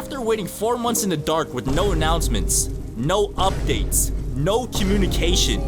after waiting 4 months in the dark with no announcements, no updates, no communication,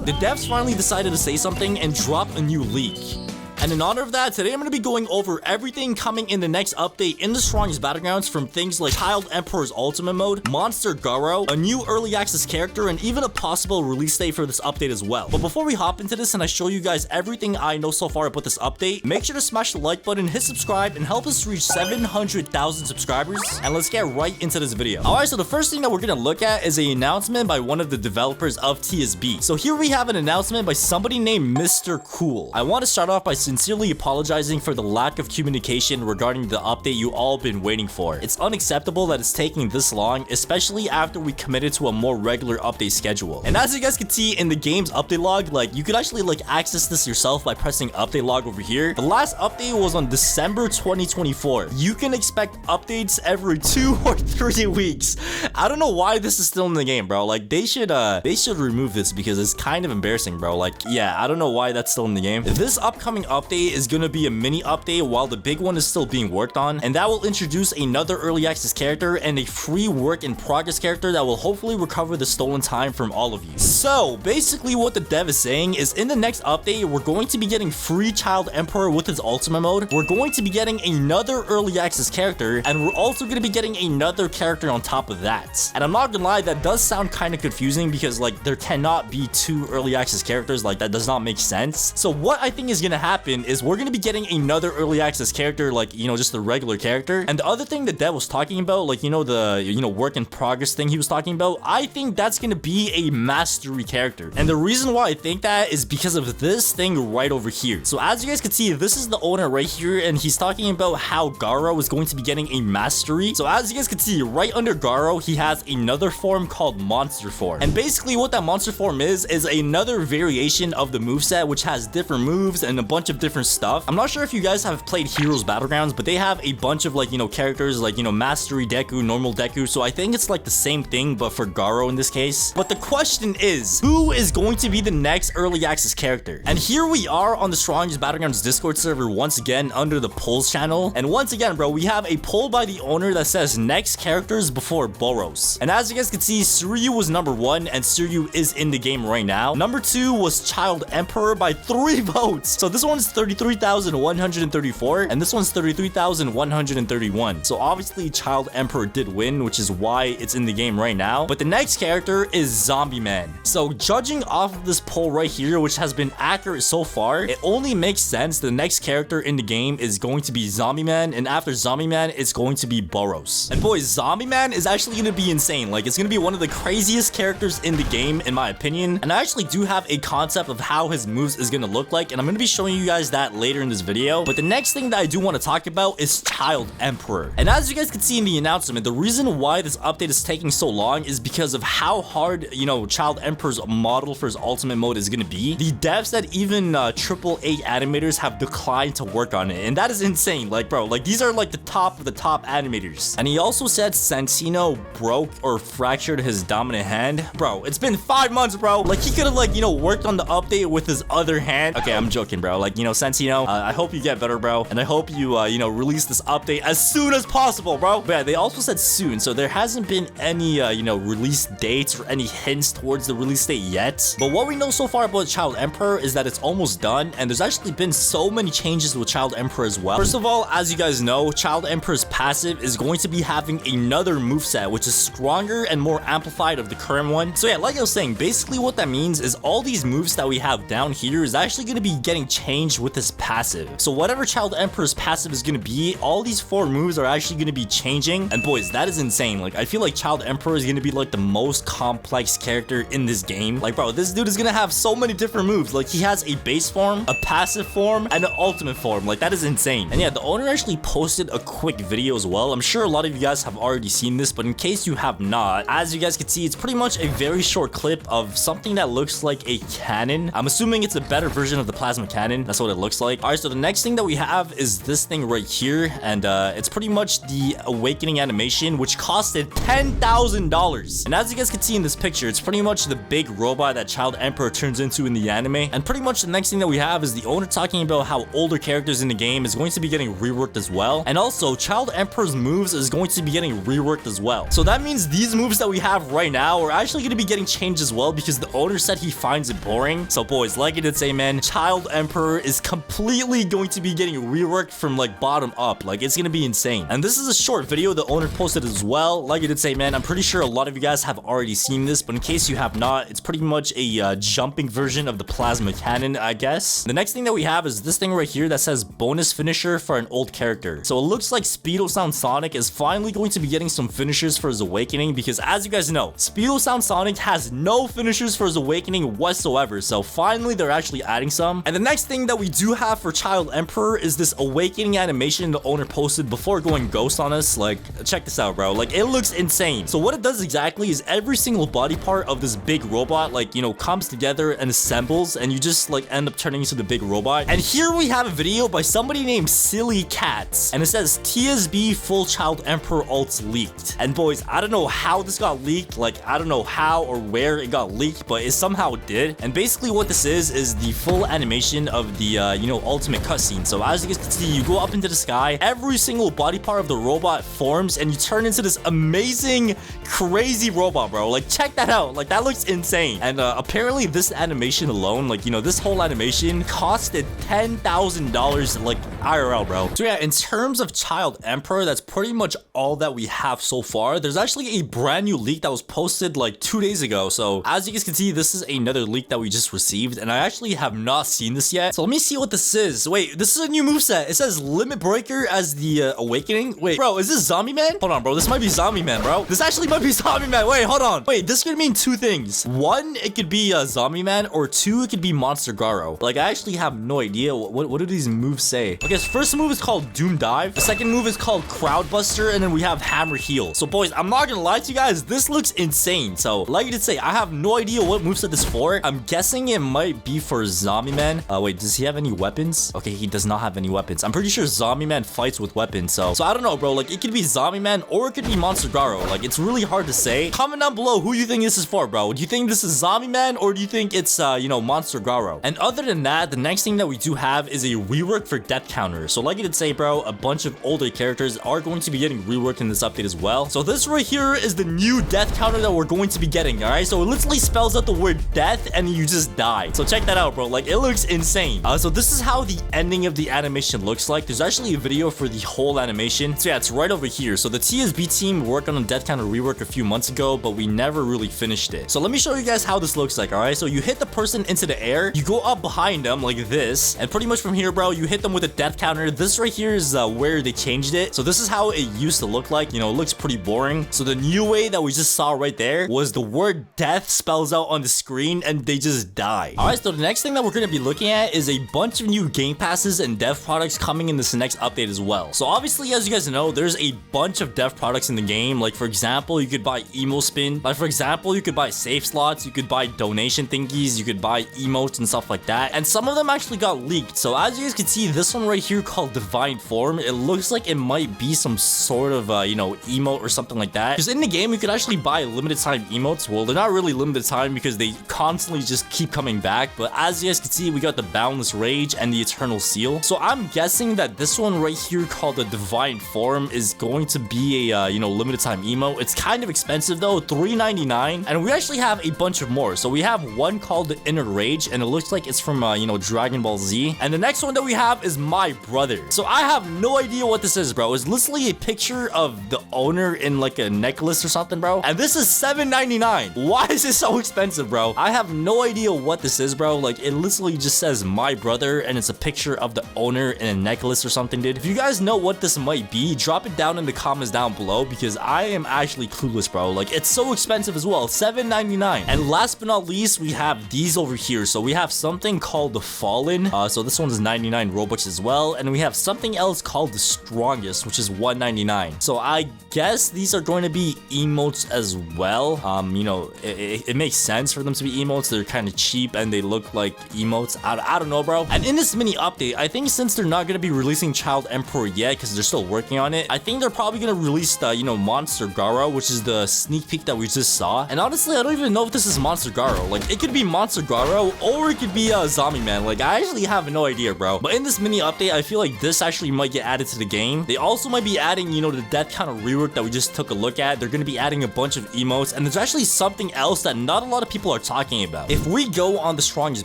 the devs finally decided to say something and drop a new leak. And in honor of that, today I'm going to be going over everything coming in the next update in the strongest Battlegrounds, from things like Child Emperor's Ultimate Mode, Monster Garou, a new early access character, and even a possible release date for this update as well. But before we hop into this and I show you guys everything I know so far about this update, make sure to smash the like button, hit subscribe, and help us reach 700,000 subscribers. And let's get right into this video. Alright, so the first thing that we're going to look at is an announcement by one of the developers of TSB. So here we have an announcement by somebody named Mr. Cool. I want to start off by sincerely apologizing for the lack of communication regarding the update you all been waiting for. It's unacceptable that it's taking this long, especially after we committed to a more regular update schedule. And as you guys can see in the game's update log, like you could actually like access this yourself by pressing update log over here. The last update was on December 2024. You can expect updates every 2 or 3 weeks. I don't know why this is still in the game, bro. Like they should remove this because it's kind of embarrassing, bro. Like, yeah, I don't know why that's still in the game. This upcoming update is gonna be a mini update while the big one is still being worked on, and that will introduce another early access character and a free work in progress character that will hopefully recover the stolen time from all of you. So basically what the dev is saying is in the next update, we're going to be getting free Child Emperor with his ultimate mode, we're going to be getting another early access character, and we're also going to be getting another character on top of that. And I'm not gonna lie, that does sound kind of confusing because like there cannot be 2 early access characters. Like that does not make sense. So what I think is gonna happen is we're gonna be getting another early access character, like, you know, just a regular character. And the other thing the dev was talking about, like, you know, the work in progress thing he was talking about, I think that's gonna be a mastery character. And the reason why I think that is because of this thing right over here. So as you guys can see, this is the owner right here, and he's talking about how Garou is going to be getting a mastery. So as you guys can see, right under Garou, he has another form called monster form. And basically what that monster form is another variation of the moveset, which has different moves and a bunch of different stuff. I'm not sure if you guys have played Heroes Battlegrounds, but they have a bunch of like, you know, characters like, you know, Mastery Deku, Normal Deku. So I think it's like the same thing, but for Garou in this case. But the question is, who is going to be the next early access character? And here we are on the Strongest Battlegrounds Discord server once again under the polls channel. And once again, bro, we have a poll by the owner that says next characters before Boros. And as you guys can see, Suryu was number 1, and Suryu is in the game right now. Number 2 was Child Emperor by 3 votes. So this one's 33,134 and this one's 33,131. So obviously Child Emperor did win, which is why it's in the game right now. But the next character is Zombie Man. So judging off of this poll right here, which has been accurate so far, it only makes sense the next character in the game is going to be Zombie Man, and after Zombie Man it's going to be Boros. And boys, Zombie Man is actually going to be insane. Like, it's going to be one of the craziest characters in the game in my opinion, and I actually do have a concept of how his moves is going to look like, and I'm going to be showing you guys that later in this video. But the next thing that I do want to talk about is Child Emperor. And as you guys can see in the announcement, the reason why this update is taking so long is because of how hard, you know, Child Emperor's model for his ultimate mode is going to be. The devs said even AAA animators have declined to work on it, and that is insane. Like, bro, like these are like the top of the top animators. And he also said Santino broke or fractured his dominant hand. Bro, it's been 5 months, bro. Like, he could have, like, you know, worked on the update with his other hand. Okay, I'm joking, bro. Like, you know, Santino, I hope you get better, bro, and I hope you you know, release this update as soon as possible, bro. But yeah, they also said soon, so there hasn't been any you know, release dates or any hints towards the release date yet. But what we know so far about Child Emperor is that it's almost done, and there's actually been so many changes with Child Emperor as well. First of all, as you guys know, Child Emperor's passive is going to be having another moveset, which is stronger and more amplified of the current one. So yeah, like I was saying, basically what that means is all these moves that we have down here is actually going to be getting changed with this passive. So whatever Child Emperor's passive is going to be, all these 4 moves are actually going to be changing. And boys, that is insane. Like, I feel like Child Emperor is going to be like the most complex character in this game. Like, bro, this dude is going to have so many different moves. Like, he has a base form, a passive form, and an ultimate form. Like, that is insane. And yeah, the owner actually posted a quick video as well. I'm sure a lot of you guys have already seen this, but in case you have not, as you guys can see, it's pretty much a very short clip of something that looks like a cannon. I'm assuming it's a better version of the plasma cannon. That's that's what it looks like. All right, so the next thing that we have is this thing right here, and it's pretty much the awakening animation, which costed $10,000. And as you guys can see in this picture, it's pretty much the big robot that Child Emperor turns into in the anime. And pretty much the next thing that we have is the owner talking about how older characters in the game is going to be getting reworked as well. And also, Child Emperor's moves is going to be getting reworked as well. So that means these moves that we have right now are actually going to be getting changed as well, because the owner said he finds it boring. So boys, like I did say, man, Child Emperor is completely going to be getting reworked from like bottom up. Like, it's going to be insane. And this is a short video the owner posted as well. Like I did say, man, I'm pretty sure a lot of you guys have already seen this, but in case you have not, it's pretty much a jumping version of the plasma cannon, I guess. The next thing that we have is this thing right here that says bonus finisher for an old character. So it looks like Speedo Sound Sonic is finally going to be getting some finishers for his awakening, because as you guys know, Speedo Sound Sonic has no finishers for his awakening whatsoever. So finally they're actually adding some. And the next thing that we do have for Child Emperor is this awakening animation the owner posted before going ghost on us. Like, check this out, bro. Like, it looks insane. So what it does exactly is every single body part of this big robot, like, you know, comes together and assembles, and you just like end up turning into the big robot. And here we have a video by somebody named Silly Cats, and it says TSB full Child Emperor ults leaked. And boys, I don't know how this got leaked. Like, I don't know how or where it got leaked, but it somehow did. And basically what this is the full animation of the you know, ultimate cutscene. So as you guys can see, you go up into the sky, every single body part of the robot forms, and you turn into this amazing, crazy robot, bro. Like, check that out. Like, that looks insane. And apparently this animation alone, like, you know, this whole animation costed $10,000, like, IRL, bro. So yeah, in terms of Child Emperor, that's pretty much all that we have so far. There's actually a brand new leak that was posted like 2 days ago. So as you guys can see, this is another leak that we just received, and I actually have not seen this yet. So let me see what this is. Wait, this is a new moveset. It says Limit Breaker as the awakening. Wait, bro, is this Zombie Man? Hold on, bro. This might be Zombie Man, bro. This actually might be Zombie Man. Wait, hold on. Wait, this could mean two things. One, it could be Zombie Man, or two, it could be Monster Garou. Like, I actually have no idea what do these moves say. Okay, so first move is called Doom Dive. The second move is called Crowd Buster, and then we have Hammer Heel. So boys, I'm not gonna lie to you guys, this looks insane. So like I did say, I have no idea what moveset this is for. I'm guessing it might be for Zombie Man. Wait, does he have any weapons? Okay, he does not have any weapons. I'm pretty sure Zombie Man fights with weapons. So I don't know, bro. Like, it could be Zombie Man or it could be Monster Garou. Like, it's really hard to say. Comment down below who you think this is for, bro. Do you think this is Zombie Man, or do you think it's you know, Monster Garou? And other than that, the next thing that we do have is a rework for death counter. So like I did say, bro, a bunch of older characters are going to be getting reworked in this update as well. So this right here is the new death counter that we're going to be getting. All right, so it literally spells out the word death and you just die. So check that out, bro. Like, it looks insane. So this is how the ending of the animation looks like. There's actually a video for the whole animation. So yeah, it's right over here. So the TSB team worked on a death counter rework a few months ago, but we never really finished it. So let me show you guys how this looks like. All right, so you hit the person into the air, you go up behind them like this, and pretty much from here, bro, you hit them with a death counter. This right here is where they changed it. So this is how it used to look like. You know, it looks pretty boring. So the new way that we just saw right there was the word death spells out on the screen and they just die. All right, so the next thing that we're going to be looking at is a bunch of new game passes and dev products coming in this next update as well. So obviously, as you guys know, there's a bunch of dev products in the game. Like, for example, you could buy emo spin. Like, for example, you could buy save slots, you could buy donation thingies, you could buy emotes and stuff like that. And some of them actually got leaked. So as you guys can see, this one right here called Divine Form, it looks like it might be some sort of you know, emote or something like that. Because in the game, you could actually buy limited time emotes. Well, they're not really limited time because they constantly just keep coming back. But as you guys can see, we got the Boundless Rage and the Eternal Seal. So I'm guessing that this one right here called the Divine Form is going to be a you know, limited time emote. It's kind of expensive though, $3.99, and we actually have a bunch of more. So we have one called the Inner Rage, and it looks like it's from you know, Dragon Ball Z. And the next one that we have is My Brother. So I have no idea what this is, bro. It's literally a picture of the owner in like a necklace or something, bro. And this is $7.99. Why is this so expensive, bro? I have no idea what this is, bro. Like, it literally just says My Brother, and it's a picture of the owner in a necklace or something, dude. If you guys know what this might be, drop it down in the comments down below, because I am actually clueless, bro. Like, it's so expensive as well, $7.99. And last but not least, we have these over here. So we have something called the Fallen. So this one's 99 Robux as well, and we have something else called the Strongest, which is $1.99. So I guess these are going to be emotes as well. You know, it makes sense for them to be emotes. They're kind of cheap and they look like emotes. I don't know, bro. bro. And in this mini update, I think since they're not gonna be releasing Child Emperor yet, because they're still working on it, I think they're probably gonna release the, you know, Monster Garou, which is the sneak peek that we just saw. And honestly, I don't even know if this is Monster Garou. Like, it could be Monster Garou, or it could be Zombie Man. Like, I actually have no idea, bro. But in this mini update, I feel like this actually might get added to the game. They also might be adding, you know, the death kind of rework that we just took a look at. They're gonna be adding a bunch of emotes, and there's actually something else that not a lot of people are talking about. If we go on the strongest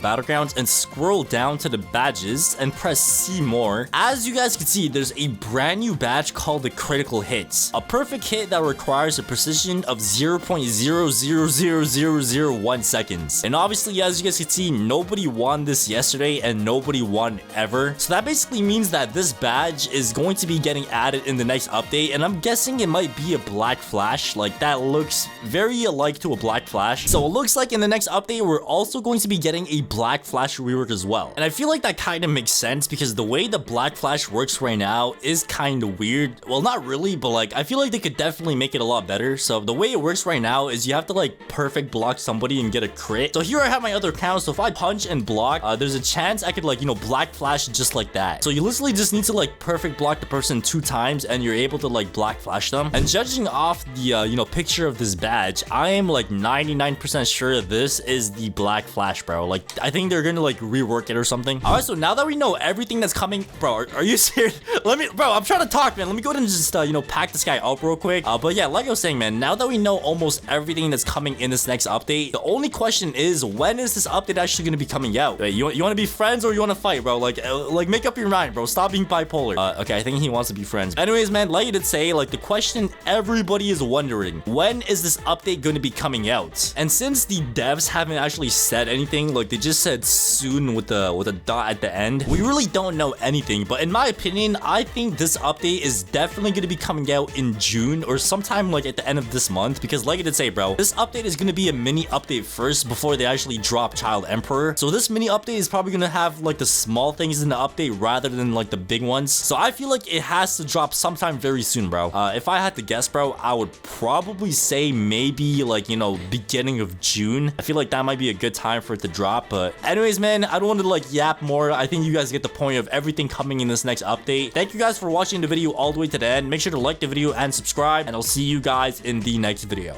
battlegrounds and scroll down to the badges and press see more, as you guys can see, there's a brand new badge called the critical hits, a perfect hit that requires a precision of 0.000001 seconds. And obviously, as you guys can see, nobody won this yesterday and nobody won ever. So that basically means that this badge is going to be getting added in the next update, and I'm guessing it might be a black flash. Like, that looks very alike to a black flash. So it looks like in the next update, we're also going to be getting a black flash rework as well. And I feel like that kind of makes sense because the way the black flash works right now is kind of weird. Well, not really, but like, I feel like they could definitely make it a lot better. So the way it works right now is you have to like perfect block somebody and get a crit. So here I have my other account. So if I punch and block, there's a chance I could like, you know, black flash just like that. So you literally just need to like perfect block the person 2 times and you're able to like black flash them. And judging off the, you know, picture of this badge, I am like 99% sure this is the black flash, bro. Like, I think they're gonna like rework it or something. All right, so now that we know everything that's coming, bro, are you serious? Bro, I'm trying to talk, man. Let me go ahead and just, you know, pack this guy up real quick. But yeah, like I was saying, man, now that we know almost everything that's coming in this next update, the only question is, when is this update actually gonna be coming out? Wait, you want to be friends or you want to fight, bro? Like make up your mind, bro. Stop being bipolar. Okay, I think he wants to be friends. Anyways, man, like I did say, like the question everybody is wondering, when is this update going to be coming out? And since the devs haven't actually said anything, like they just said soon with a dot at the end, we really don't know anything. But in my opinion, I think this update is definitely going to be coming out in June or sometime like at the end of this month, because like I did say, bro, this update is going to be a mini update first before they actually drop Child Emperor. So this mini update is probably going to have like the small things in the update rather than like the big ones. So I feel like it has to drop sometime very soon, bro. If I had to guess, bro, I would probably say maybe like, you know, beginning of June. I feel like that might be a good time for it to drop. But anyways, man, I don't want to like yap more. I think you guys get the point of everything coming in this next update. Thank you guys for watching the video all the way to the end. Make sure to like the video and subscribe, and I'll see you guys in the next video.